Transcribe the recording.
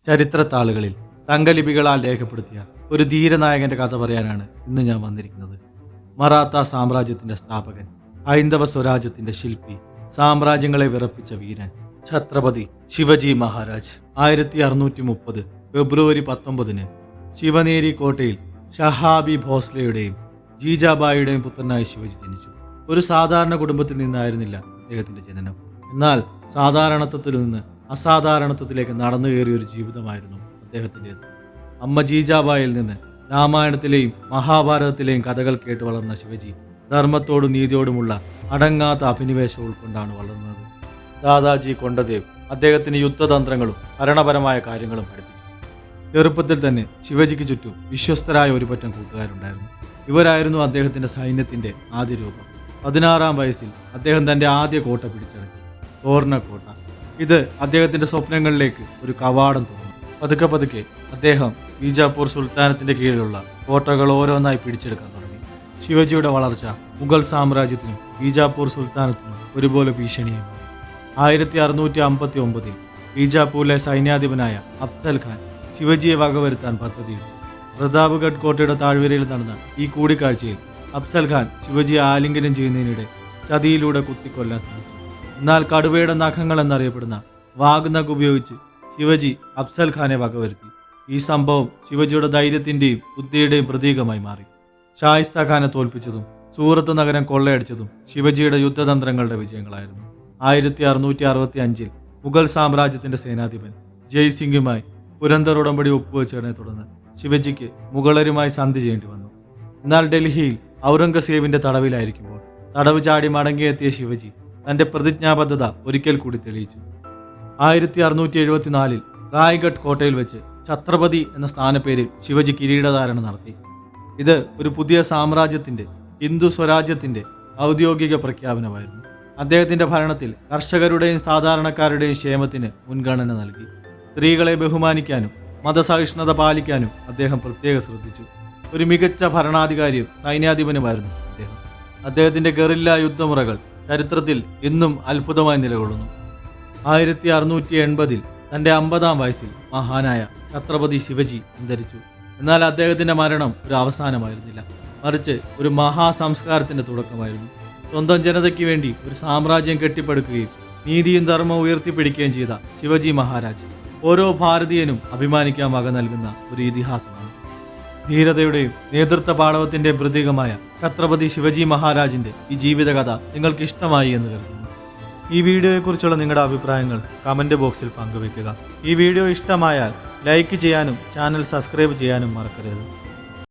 ചരിത്രത്താളുകളിൽ തങ്കലിപികളാൽ രേഖപ്പെടുത്തിയ ഒരു ധീരനായകന്റെ കഥ പറയാനാണ് ഇന്ന് ഞാൻ വന്നിരിക്കുന്നത്. മറാത്ത സാമ്രാജ്യത്തിന്റെ സ്ഥാപകൻ, ഹൈന്ദവ സ്വരാജ്യത്തിന്റെ ശില്പി, സാമ്രാജ്യങ്ങളെ വിറപ്പിച്ച വീരൻ ഛത്രപതി ശിവജി മഹാരാജ്. 1630 ഫെബ്രുവരി 19 ശിവനേരി കോട്ടയിൽ ഷഹാബി ഭോസ്ലെയുടെയും ജീജാബായിയുടെയും പുത്രനായി ശിവജി ജനിച്ചു. ഒരു സാധാരണ കുടുംബത്തിൽ നിന്നായിരുന്നില്ല അദ്ദേഹത്തിന്റെ ജനനം. എന്നാൽ സാധാരണത്വത്തിൽ നിന്ന് അസാധാരണത്വത്തിലേക്ക് നടന്നു കയറിയ ഒരു ജീവിതമായിരുന്നു അദ്ദേഹത്തിൻ്റെത്. അമ്മ ജീജാബായിൽ നിന്ന് രാമായണത്തിലെയും മഹാഭാരതത്തിലെയും കഥകൾ കേട്ട് വളർന്ന ശിവജി ധർമ്മത്തോടും നീതിയോടുമുള്ള അടങ്ങാത്ത അഭിനിവേശം ഉൾക്കൊണ്ടാണ് വളർന്നത്. ദാദാജി കൊണ്ടദേവ് അദ്ദേഹത്തിന് യുദ്ധതന്ത്രങ്ങളും ഭരണപരമായ കാര്യങ്ങളും പഠിപ്പിച്ചു. ചെറുപ്പത്തിൽ തന്നെ ശിവജിക്ക് ചുറ്റും വിശ്വസ്തരായ ഒരു പറ്റം കൂട്ടുകാരുണ്ടായിരുന്നു. ഇവരായിരുന്നു അദ്ദേഹത്തിന്റെ സൈന്യത്തിന്റെ ആദ്യ രൂപം. 16-ാം വയസ്സിൽ അദ്ദേഹം തന്റെ ആദ്യ കോട്ട പിടിച്ചടക്കി, തോർണക്കോട്ട. ഇത് അദ്ദേഹത്തിന്റെ സ്വപ്നങ്ങളിലേക്ക് ഒരു കവാടം തുറന്നു. പതുക്കെ പതുക്കെ അദ്ദേഹം ബീജാപൂർ സുൽത്താനത്തിന്റെ കീഴിലുള്ള കോട്ടകൾ ഓരോന്നായി പിടിച്ചെടുക്കാൻ തുടങ്ങി. ശിവജിയുടെ വളർച്ച മുഗൾ സാമ്രാജ്യത്തിനും ബീജാപൂർ സുൽത്താനത്തിനും ഒരുപോലെ ഭീഷണിയായി. 1659 ബീജാപൂരിലെ സൈന്യാധിപനായ അഫ്സൽ ഖാൻ ശിവജിയെ വകവരുത്താൻ പദ്ധതിയിട്ടു. പ്രതാപ്ഗഡ് കോട്ടയുടെ താഴ്വരയിൽ നടന്ന ഈ കൂടിക്കാഴ്ചയിൽ അഫ്സൽ ഖാൻ ശിവജിയെ ആലിംഗനം ചെയ്യുന്നതിനിടെ ചതിയിലൂടെ കുത്തിക്കൊല്ലാൻ ശ്രമിച്ചു. എന്നാൽ കടുവയുടെ നഖങ്ങൾ എന്നറിയപ്പെടുന്ന വാഗ്നഖ് ഉപയോഗിച്ച് ശിവജി അഫ്സൽ ഖാനെ വകവരുത്തി. ഈ സംഭവം ശിവജിയുടെ ധൈര്യത്തിന്റെയും ബുദ്ധിയുടെയും പ്രതീകമായി മാറി. ഷായിസ്ത ഖാനെ തോൽപ്പിച്ചതും സൂറത്ത് നഗരം കൊള്ളയടിച്ചതും ശിവജിയുടെ യുദ്ധതന്ത്രങ്ങളുടെ വിജയങ്ങളായിരുന്നു. 1665 മുഗൾ സാമ്രാജ്യത്തിന്റെ സേനാധിപൻ ജയ്സിംഗുമായി പുരന്തർ ഉടമ്പടി ഒപ്പുവെച്ചതിനെ തുടർന്ന് ശിവജിക്ക് മുഗളരുമായി സന്ധി ചെയ്യേണ്ടി വന്നു. എന്നാൽ ഡൽഹിയിൽ ഔറംഗസേബിന്റെ തടവിലായിരിക്കുമ്പോൾ തടവ് ചാടി മടങ്ങിയെത്തിയ ശിവജി തന്റെ പ്രതിജ്ഞാബദ്ധത ഒരിക്കൽ കൂടി തെളിയിച്ചു. 1674 റായ്ഗഡ് കോട്ടയിൽ വെച്ച് ഛത്രപതി എന്ന സ്ഥാനപ്പേരിൽ ശിവജി കിരീടധാരണ നടത്തി. ഇത് ഒരു പുതിയ സാമ്രാജ്യത്തിന്റെ, ഹിന്ദു സ്വരാജ്യത്തിന്റെ ഔദ്യോഗിക പ്രഖ്യാപനമായിരുന്നു. അദ്ദേഹത്തിന്റെ ഭരണത്തിൽ കർഷകരുടെയും സാധാരണക്കാരുടെയും ക്ഷേമത്തിന് മുൻഗണന നൽകി. സ്ത്രീകളെ ബഹുമാനിക്കാനും മതസഹിഷ്ണുത പാലിക്കാനും അദ്ദേഹം പ്രത്യേകം ശ്രദ്ധിച്ചു. ഒരു മികച്ച ഭരണാധികാരിയും സൈന്യാധിപനുമായിരുന്നു അദ്ദേഹം. അദ്ദേഹത്തിന്റെ ഗറില്ല യുദ്ധമുറകൾ ചരിത്രത്തിൽ ഇന്നും അത്ഭുതമായി നിലകൊള്ളുന്നു. 1680 തന്റെ 50-ാം വയസ്സിൽ മഹാനായ ഛത്രപതി ശിവജി അന്തരിച്ചു. എന്നാൽ അദ്ദേഹത്തിന്റെ മരണം ഒരു അവസാനമായിരുന്നില്ല, മറിച്ച് ഒരു മഹാസംസ്കാരത്തിന്റെ തുടക്കമായിരുന്നു. സ്വന്തം ജനതയ്ക്ക് വേണ്ടി ഒരു സാമ്രാജ്യം കെട്ടിപ്പടുക്കുകയും നീതിയും ധർമ്മവും ഉയർത്തിപ്പിടിക്കുകയും ചെയ്ത ശിവജി മഹാരാജ് ഓരോ ഭാരതീയനും അഭിമാനിക്കാൻ വക നൽകുന്ന ഒരു ഇതിഹാസമാണ്. ധീരതയുടെയും നേതൃത്വ പാടവത്തിന്റെയും പ്രതീകമായ ഛത്രപതി ശിവജി മഹാരാജിന്റെ ഈ ജീവിതകഥ നിങ്ങൾക്ക് ഇഷ്ടമായി എന്ന് കരുതുന്നു. ഈ വീഡിയോയെക്കുറിച്ചുള്ള നിങ്ങളുടെ അഭിപ്രായങ്ങൾ കമന്റ് ബോക്സിൽ പങ്കുവയ്ക്കുക. ഈ വീഡിയോ ഇഷ്ടമായാൽ ലൈക്ക് ചെയ്യാനും ചാനൽ സബ്സ്ക്രൈബ് ചെയ്യാനും മറക്കരുത്.